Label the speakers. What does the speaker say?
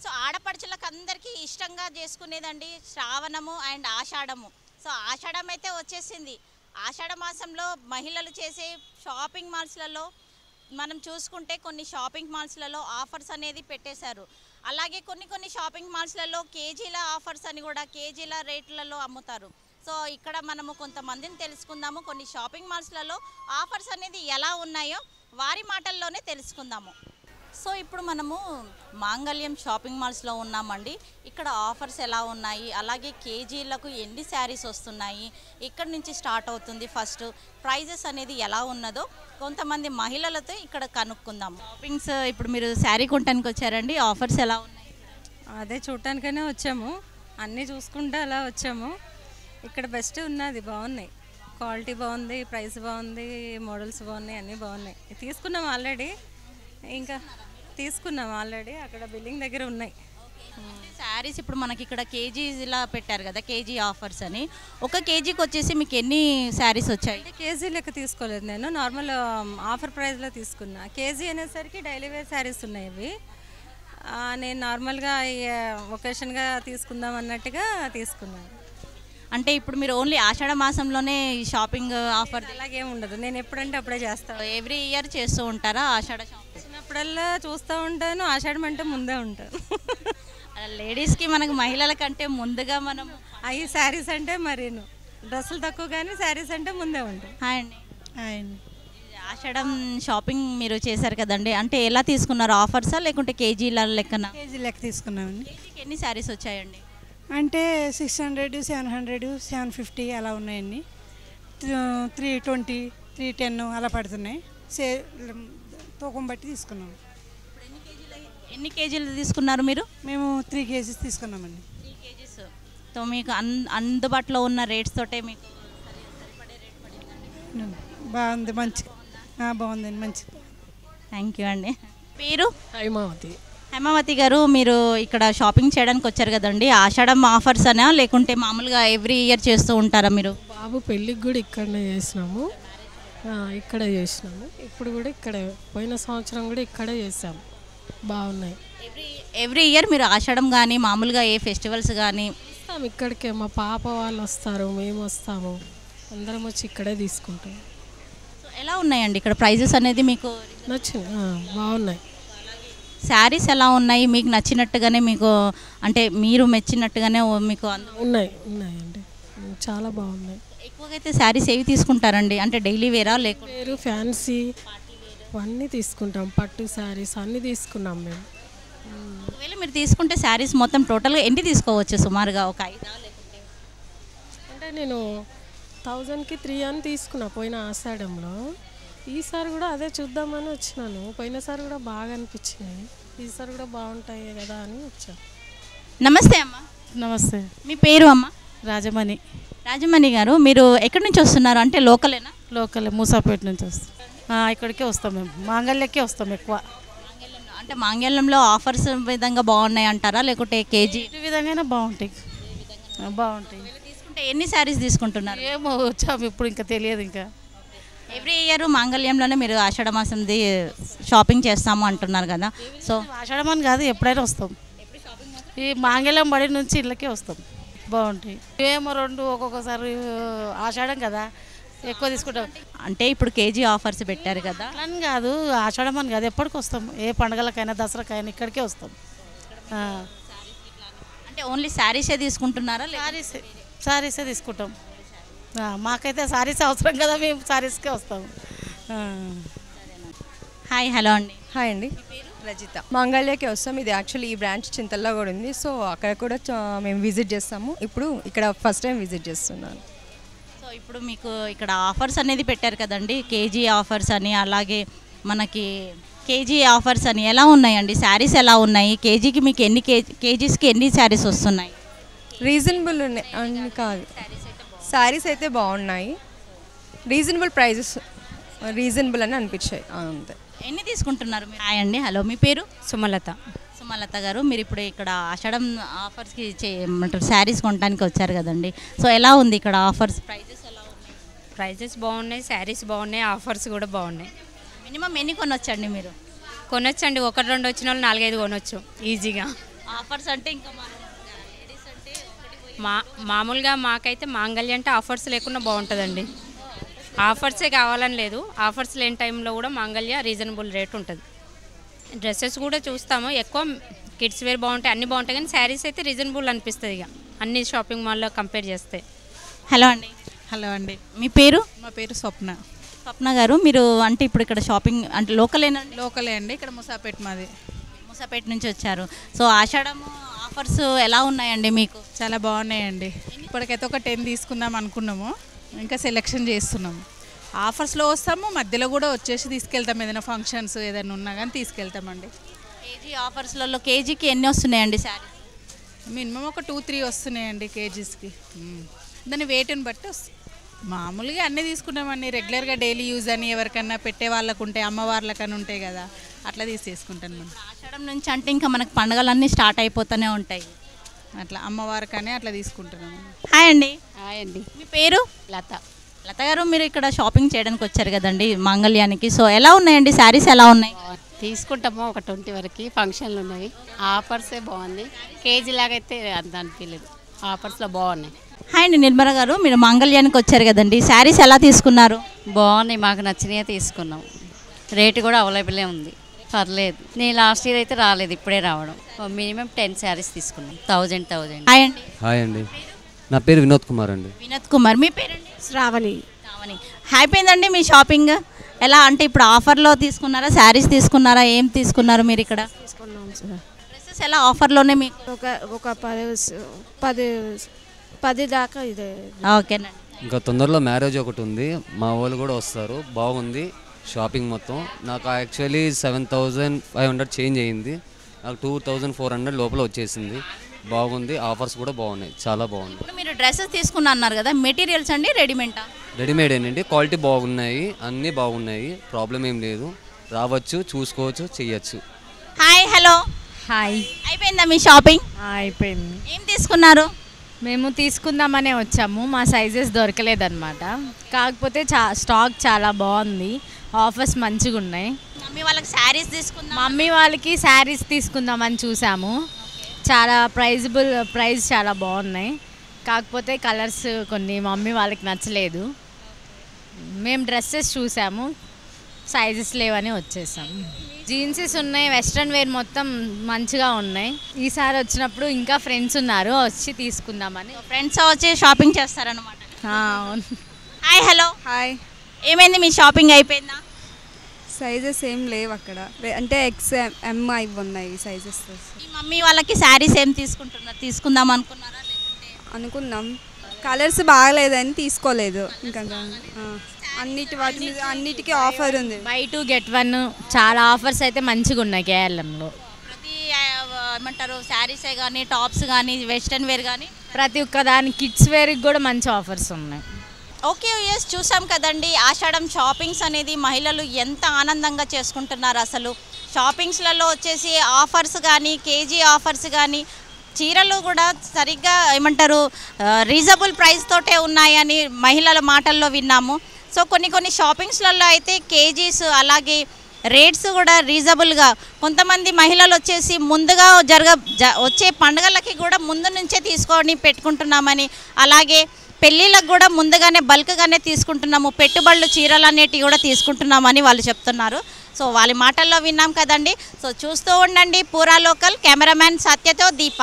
Speaker 1: So ఆడపడుచులకు అందరికీ ఇష్టంగా చేసుకునేదండి శ్రావణము అండ్ ఆషాఢము. సో ఆషాఢం అయితే వచ్చేసింది. ఆషాఢ మాసంలో మహిళలు చేసే షాపింగ్ మాల్స్లలో మనం చూసుకుంటే కొన్ని షాపింగ్ మాల్స్లలో ఆఫర్స్ అనేది పెట్టేశారు. అలాగే కొన్ని షాపింగ్ మాల్స్లలో కేజీల ఆఫర్స్ అని కూడా కేజీల రేట్లలో అమ్ముతారు. సో ఇక్కడ మనము కొంతమందిని తెలుసుకుందాము, కొన్ని షాపింగ్ మాల్స్లలో ఆఫర్స్ అనేది ఎలా ఉన్నాయో వారి మాటల్లోనే తెలుసుకుందాము. సో ఇప్పుడు మనము మాంగళ్యం షాపింగ్ మాల్స్లో ఉన్నామండి. ఇక్కడ ఆఫర్స్ ఎలా ఉన్నాయి, అలాగే కేజీలకు ఎన్ని శారీస్ వస్తున్నాయి, ఇక్కడ నుంచి స్టార్ట్ అవుతుంది ఫస్ట్ ప్రైజెస్ అనేది ఎలా ఉన్నదో కొంతమంది మహిళలతో ఇక్కడ కనుక్కుందాము. షాపింగ్స్ ఇప్పుడు మీరు శారీ కొనడానికి వచ్చారండి, ఆఫర్స్ ఎలా ఉన్నాయి?
Speaker 2: అదే చూడటానికనే వచ్చాము, అన్నీ చూసుకుంటూ అలా వచ్చాము. ఇక్కడ బెస్ట్ ఉన్నది, బాగున్నాయి, క్వాలిటీ బాగుంది, ప్రైస్ బాగుంది, మోడల్స్ బాగున్నాయి, అన్నీ బాగున్నాయి. తీసుకున్నాం ఆల్రెడీ, ఇంకా తీసుకున్నాం ఆల్రెడీ, అక్కడ బిల్డింగ్ దగ్గర ఉన్నాయి
Speaker 1: శారీస్. ఇప్పుడు మనకి ఇక్కడ కేజీలా పెట్టారు కదా, కేజీ ఆఫర్స్ అని. ఒక కేజీకి వచ్చేసి మీకు ఎన్ని శారీస్ వచ్చాయి?
Speaker 2: కేజీ లెక్క తీసుకోలేదు, నేను నార్మల్ ఆఫర్ ప్రైస్లో తీసుకున్నా. కేజీ అనేసరికి డైలీ వేర్ శారీస్ ఉన్నాయి ఇవి. నేను నార్మల్గా ఒకేషన్గా తీసుకుందాం అన్నట్టుగా తీసుకున్నాను.
Speaker 1: అంటే ఇప్పుడు మీరు ఓన్లీ ఆషాఢ మాసంలోనే షాపింగ్ ఆఫర్
Speaker 2: అలాగేం ఉండదు, నేను ఎప్పుడంటే అప్పుడే చేస్తాను.
Speaker 1: ఎవ్రీ ఇయర్ చేస్తూ ఉంటారా ఆషాఢ షాపింగ్?
Speaker 2: చిన్నప్పుడల్లా చూస్తూ ఉంటాను, ఆషాఢం అంటే ముందే ఉంటాను.
Speaker 1: లేడీస్కి మనకు మహిళల కంటే ముందుగా మనం
Speaker 2: అవి శారీస్ అంటే మరీను డ్రెస్సులు తక్కువ కానీ శారీస్ అంటే ముందే ఉంటాయి.
Speaker 1: హాయ్ అండి. ఆషాఢం షాపింగ్ మీరు చేశారు కదండి, అంటే ఎలా తీసుకున్నారు? ఆఫర్సా లేకుంటే కేజీల లెక్కన?
Speaker 3: కేజీ లెక్క తీసుకున్నామండి.
Speaker 1: కేజీకి ఎన్ని శారీస్ వచ్చాయండి?
Speaker 3: అంటే 600, 700, 750 అలా ఉన్నాయండి. 320, 310 అలా పడుతున్నాయి. తూకం బట్టి తీసుకున్నాం.
Speaker 1: ఎన్ని కేజీలు తీసుకున్నారు మీరు?
Speaker 3: మేము 3 కేజీస్ తీసుకున్నామండి.
Speaker 1: 3 కేజీస్. సో మీకు అందుబాటులో ఉన్న రేట్స్ తోటే మీకు
Speaker 3: బాగుంది, మంచి బాగుందండి, మంచి.
Speaker 1: థ్యాంక్ యూ అండి. పేరు?
Speaker 4: హైమావతి.
Speaker 1: హేమావతి గారు, మీరు ఇక్కడ షాపింగ్ చేయడానికి వచ్చారు కదండి, ఆషాఢం ఆఫర్స్ అనా లేకుంటే మామూలుగా ఎవ్రీ ఇయర్ చేస్తూ ఉంటారా మీరు?
Speaker 4: బాబు పెళ్ళికి కూడా ఇక్కడనే చేసినాము, ఇక్కడే చేసినాము. ఇప్పుడు కూడా ఇక్కడే, పోయిన సంవత్సరం కూడా ఇక్కడే చేసాము. బాగున్నాయి.
Speaker 1: ఎవ్రీ ఇయర్ మీరు ఆషాఢం కానీ మామూలుగా ఏ ఫెస్టివల్స్ కానీ
Speaker 4: వస్తాము ఇక్కడికే, మా పాప వాళ్ళు వస్తారు, మేము వస్తాము, అందరం వచ్చి ఇక్కడే తీసుకుంటాం.
Speaker 1: ఎలా ఉన్నాయండి ఇక్కడ ప్రైజెస్ అనేది మీకు
Speaker 4: నచ్చింది? బాగున్నాయి.
Speaker 1: శారీస్ ఎలా ఉన్నాయి మీకు నచ్చినట్టుగానే, మీకు అంటే మీరు మెచ్చినట్టుగానే మీకు
Speaker 4: ఉన్నాయండి, చాలా బాగున్నాయి.
Speaker 1: ఎక్కువగా అయితే శారీస్ ఏవి తీసుకుంటారండి? అంటే డైలీ వేరా లేకుంటే
Speaker 4: వేరు, ఫ్యాన్సీ అన్నీ తీసుకుంటాం, పట్టు శారీస్ అన్నీ తీసుకున్నాం మేము.
Speaker 1: ఒకవేళ మీరు తీసుకుంటే శారీస్ మొత్తం టోటల్గా ఎన్ని తీసుకోవచ్చు సుమారుగా? ఒక 5 లేకుంటే?
Speaker 4: అంటే నేను 1000కి 3 అని తీసుకున్నా పోయిన ఆషాఢంలో. ఈసారి కూడా అదే చూద్దామని వచ్చినాను. పోయినసారి కూడా బాగా అనిపించినాయి, ఈసారి కూడా బాగుంటాయి కదా అని వచ్చాను.
Speaker 1: నమస్తే అమ్మ.
Speaker 5: నమస్తే.
Speaker 1: మీ పేరు అమ్మ?
Speaker 5: రాజమణి.
Speaker 1: రాజమణి గారు, మీరు ఎక్కడి నుంచి వస్తున్నారు? అంటే లోకలేనా?
Speaker 5: లోకల్, మూసాపేట నుంచి వస్తాం. ఇక్కడికే వస్తాం మేము, మాంగళ్యకే వస్తాం ఎక్కువ.
Speaker 1: అంటే మాంగళ్యంలో ఆఫర్స్ విధంగా బాగున్నాయి అంటారా లేకుంటే కేజీ?
Speaker 5: ఈ విధంగానే బాగుంటాయి.
Speaker 1: తీసుకుంటే ఎన్ని శారీస్ తీసుకుంటున్నారు?
Speaker 5: ఏమో వచ్చాము ఇప్పుడు, ఇంకా తెలియదు. ఇంకా
Speaker 1: ఎవ్రీ ఇయర్ మాంగళ్యంలోనే మీరు ఆషాఢ మాసంది షాపింగ్ చేస్తాము అంటున్నారు కదా, సో
Speaker 5: ఆషాఢమని కాదు, ఎప్పుడైనా వస్తాం. ఈ మాంగళ్యం బడి నుంచి ఇళ్ళకే వస్తాం. బాగుంటాయి. ఏమో 2 ఒక్కొక్కసారి ఆషాఢం కదా ఎక్కువ తీసుకుంటాం.
Speaker 1: అంటే ఇప్పుడు కేజీ ఆఫర్స్ పెట్టారు కదా
Speaker 5: అని కాదు, ఆషాఢం అని కాదు, ఎప్పటికి వస్తాం. ఏ పండగలకైనా దసరాకైనా ఇక్కడికే వస్తాం.
Speaker 1: అంటే ఓన్లీ శారీసే తీసుకుంటున్నారా?
Speaker 5: శారీసే తీసుకుంటాం. మాకైతే శారీస్ అవసరం కదా, మేము శారీస్కే వస్తాము.
Speaker 1: హాయ్, హలో అండి.
Speaker 6: హాయ్ అండి, రజిత. మాంగళ్యకి వస్తాం. ఇది యాక్చువల్లీ ఈ బ్రాంచ్ చింతల్లో కూడా ఉంది, సో అక్కడ కూడా మేము విజిట్ చేస్తాము. ఇప్పుడు ఇక్కడ ఫస్ట్ టైం విజిట్ చేస్తున్నాను.
Speaker 1: సో ఇప్పుడు మీకు ఇక్కడ ఆఫర్స్ అనేది పెట్టారు కదండి, కేజీ ఆఫర్స్ అని, అలాగే మనకి కేజీ ఆఫర్స్ అని ఎలా ఉన్నాయండి? శారీస్ ఎలా ఉన్నాయి? కేజీకి మీకు ఎన్ని కేజీస్కి ఎన్ని శారీస్ వస్తున్నాయి?
Speaker 6: రీజనబుల్ ఉన్నాయి అని కాదు, శారీస్ అయితే బాగున్నాయి, రీజనబుల్ ప్రైజెస్, రీజనబుల్ అని అనిపించాయి అంతే.
Speaker 1: ఎన్ని తీసుకుంటున్నారు? హాయ్ అండి, హలో. మీ పేరు?
Speaker 7: సుమలత.
Speaker 1: సుమలత గారు, మీరు ఇప్పుడు ఇక్కడ ఆషాఢం ఆఫర్స్కి శారీస్ కొనడానికి వచ్చారు కదండి, సో ఎలా ఉంది ఇక్కడ ఆఫర్స్? ప్రైజెస్ ఎలా ఉన్నాయి?
Speaker 7: ప్రైజెస్ బాగున్నాయి, శారీస్ బాగున్నాయి, ఆఫర్స్ కూడా బాగున్నాయి.
Speaker 1: మినిమం ఎన్ని కొనొచ్చండి మీరు?
Speaker 7: కొనొచ్చండి, 1-2 వచ్చిన వాళ్ళు 4-5 కొనొచ్చు ఈజీగా.
Speaker 1: ఆఫర్స్ అంటే ఇంకా మనం లేడీస్ అంటే
Speaker 7: మామూలుగా మాకైతే మాంగళ్య అంటే ఆఫర్స్ లేకుండా బాగుంటుందండి. ఆఫర్సే కావాలని లేదు, ఆఫర్స్ లేని టైంలో కూడా మాంగళ్య రీజనబుల్ రేట్ ఉంటుంది. డ్రెస్సెస్ కూడా చూస్తాము, ఎక్కువ కిడ్స్ వేర్ బాగుంటాయి, అన్నీ బాగుంటాయి, కానీ శారీస్ అయితే రీజనబుల్ అనిపిస్తుంది ఇక అన్ని షాపింగ్ మాల్లో కంపేర్ చేస్తే.
Speaker 1: హలో అండి.
Speaker 8: హలో అండి,
Speaker 1: మీ పేరు?
Speaker 8: మా పేరు స్వప్న.
Speaker 1: స్వప్న గారు, మీరు అంటే ఇప్పుడు ఇక్కడ షాపింగ్ అంటే లోకలేనండి?
Speaker 8: లోకలే అండి, ఇక్కడ ముసాపేట్ మాది.
Speaker 1: మూసాపేట నుంచి వచ్చారు. సో ఆషాఢము ఆఫర్స్ ఎలా ఉన్నాయండి మీకు?
Speaker 8: చాలా బాగున్నాయండి. ఇప్పటికైతే ఒక 10 తీసుకుందాం అనుకున్నాము, ఇంకా సెలెక్షన్ చేస్తున్నాము. ఆఫర్స్లో వస్తాము, మధ్యలో కూడా వచ్చేసి తీసుకెళ్తాం, ఏదైనా ఫంక్షన్స్ ఏదైనా ఉన్నా కానీ తీసుకెళ్తామండి.
Speaker 1: కేజీ ఆఫర్స్లలో కేజీకి ఎన్ని వస్తున్నాయండి శారీ?
Speaker 8: మినిమం ఒక 2-3 వస్తున్నాయండి కేజీస్కి. దాని వెయిట్ని బట్టి వస్తుంది. మామూలుగా అన్నీ తీసుకుంటామండి, రెగ్యులర్గా డైలీ యూజ్ అని ఎవరికన్నా పెట్టే వాళ్ళకు ఉంటాయి, అమ్మవార్లకన్నా ఉంటాయి కదా, అట్లా తీసుకుంటాను మనం.
Speaker 1: ఆషాఢం నుంచి అంటే ఇంకా మనకు పండుగలన్నీ స్టార్ట్ అయిపోతూనే ఉంటాయి,
Speaker 8: అట్లా అమ్మవారికనే అట్లా తీసుకుంటున్నాము.
Speaker 1: హాయ్ అండి.
Speaker 9: హాయ్ అండి,
Speaker 1: మీ పేరు?
Speaker 9: లత.
Speaker 1: లత గారు, మీరు ఇక్కడ షాపింగ్ చేయడానికి వచ్చారు కదండి మాంగళ్యానికి. సో ఎలా ఉన్నాయండి శారీస్, ఎలా ఉన్నాయి?
Speaker 9: తీసుకుంటాము, ఒక 20 వరకు ఫంక్షన్లు ఉన్నాయి. ఆఫర్సే బాగుంది, కేజీ లాగైతే అంత అనిపించలేదు, ఆఫర్స్లో బాగున్నాయి.
Speaker 1: హాయ్ అండి. నిర్మల గారు, మీరు మాంగళ్యానికి వచ్చారు కదండి, శారీస్ ఎలా తీసుకున్నారు?
Speaker 10: బాగున్నాయి, మాకు నచ్చినవి తీసుకున్నాం. రేటు కూడా అవైలబులే ఉంది, పర్లేదు. నేను లాస్ట్ ఇయర్ అయితే రాలేదు, ఇప్పుడే రావడం. మినిమం 10 శారీస్ తీసుకున్నాం, 1000.
Speaker 1: హాయ్ అండి.
Speaker 11: హాయ్ అండి, నా పేరు వినోద్ కుమార్ అండి.
Speaker 1: వినోద్ కుమార్. మీ పేరండి?
Speaker 4: శ్రావణి.
Speaker 1: శ్రావణి. అయిపోయిందండి మీ షాపింగ్? ఎలా అంటే ఇప్పుడు ఆఫర్లో తీసుకున్నారా, శారీస్ తీసుకున్నారా, ఏం తీసుకున్నారు మీరు ఇక్కడ?
Speaker 4: తీసుకున్నాం సార్.
Speaker 1: డ్రెస్సెస్ ఎలా ఆఫర్లోనే మీకు?
Speaker 4: ఒక 10 దాకా ఇదే.
Speaker 1: ఓకేనండి.
Speaker 11: ఇంకా తొందరలో మ్యారేజ్ ఒకటి ఉంది, మా వాళ్ళు కూడా వస్తారు. బాగుంది షాపింగ్ మొత్తం. నాకు యాక్చువల్లీ 7500 చేంజ్ అయ్యింది, నాకు 2400 లోపల వచ్చేసింది. బాగుంది, ఆఫర్స్ కూడా బాగున్నాయి, చాలా బాగున్నాయి.
Speaker 1: ఇప్పుడు మీరు డ్రెస్సెస్ తీసుకున్నా అన్నారు కదా, మెటీరియల్స్ అండి రెడీమేడా?
Speaker 11: రెడీమేడ్ ఏంటంటే క్వాలిటీ బాగున్నాయి, అన్నీ బాగున్నాయి, ప్రాబ్లం ఏం లేదు. రావచ్చు, చూసుకోవచ్చు, చెయ్యొచ్చు.
Speaker 1: హాయ్. హలో.
Speaker 7: హాయ్.
Speaker 1: అయిపోయిందా మీ షాపింగ్?
Speaker 7: అయిపోయింది.
Speaker 1: ఏం తీసుకున్నారు?
Speaker 7: మేము తీసుకుందామనే వచ్చాము, మా సైజెస్ దొరకలేదన్నమాట. కాకపోతే స్టాక్ చాలా బాగుంది, ఆఫర్స్ మంచిగా ఉన్నాయి.
Speaker 1: మమ్మీ వాళ్ళకి శారీస్ తీసుకుందాం.
Speaker 7: మమ్మీ వాళ్ళకి శారీస్ తీసుకుందామని చూసాము, చాలా ప్రైస్ చాలా బాగున్నాయి. కాకపోతే కలర్స్ కొన్ని మమ్మీ వాళ్ళకి నచ్చలేదు. మేము డ్రెస్సెస్ చూసాము, సైజెస్ లేవని వచ్చేసాము. జీన్సెస్ ఉన్నాయి, వెస్ట్రన్ వేర్ మొత్తం మంచిగా ఉన్నాయి. ఈసారి వచ్చినప్పుడు ఇంకా ఫ్రెండ్స్ ఉన్నారు, వచ్చి తీసుకుందామని.
Speaker 1: ఫ్రెండ్స్ వచ్చి షాపింగ్ చేస్తారనమాట.
Speaker 7: అవును.
Speaker 1: హాయ్. హలో.
Speaker 12: హాయ్.
Speaker 1: ఏమైంది, మీ షాపింగ్ అయిపోయిందా?
Speaker 12: సైజెస్ ఏం లేవు అక్కడ, అంటే XM ఇవి ఉన్నాయి సైజెస్.
Speaker 1: మీ మమ్మీ వాళ్ళకి శారీస్ ఏం తీసుకుందాం అనుకున్నారా?
Speaker 12: అనుకున్నాం, కలర్స్ బాగలేదని తీసుకోలేదు. ఇంకా అన్నిటికీ ఆఫర్ ఉంది.
Speaker 7: Buy 2 get 1 చాలా ఆఫర్స్ అయితే మంచిగా ఉన్నాయి కేఎల్ఎంలో.
Speaker 1: ప్రతి ఏమంటారు శారీసే కానీ, టాప్స్ కానీ, వెస్ట్రన్ వేర్ కానీ,
Speaker 7: ప్రతి ఒక్క దాని కిడ్స్ వేర్కి కూడా మంచి ఆఫర్స్ ఉన్నాయి.
Speaker 1: ఓకే యూఎస్, చూసాం కదండి ఆషాఢం షాపింగ్స్ అనేది మహిళలు ఎంత ఆనందంగా చేసుకుంటున్నారు. అసలు షాపింగ్స్లలో వచ్చేసి ఆఫర్స్ కానీ, కేజీ ఆఫర్స్ కానీ, చీరలు కూడా సరిగ్గా ఏమంటారు రీజనబుల్ ప్రైస్ తోటే ఉన్నాయని మహిళల మాటల్లో విన్నాము. సో కొన్ని షాపింగ్స్లలో అయితే కేజీస్ అలాగే రేట్స్ కూడా రీజనబుల్గా, కొంతమంది మహిళలు వచ్చేసి ముందుగా వచ్చే పండుగలకి కూడా ముందు నుంచే తీసుకొని పెట్టుకుంటున్నామని, అలాగే పెళ్ళిళ్ళకు కూడా ముందుగానే బల్క్గానే తీసుకుంటున్నాము, పెట్టుబడులు చీరలు అనేటివి కూడా తీసుకుంటున్నామని వాళ్ళు చెప్తున్నారు. సో వాళ్ళ మాటల్లో విన్నాం కదండి. సో చూస్తూ ఉండండి పూరా లోకల్. కెమెరామ్యాన్ సత్యతో దీప.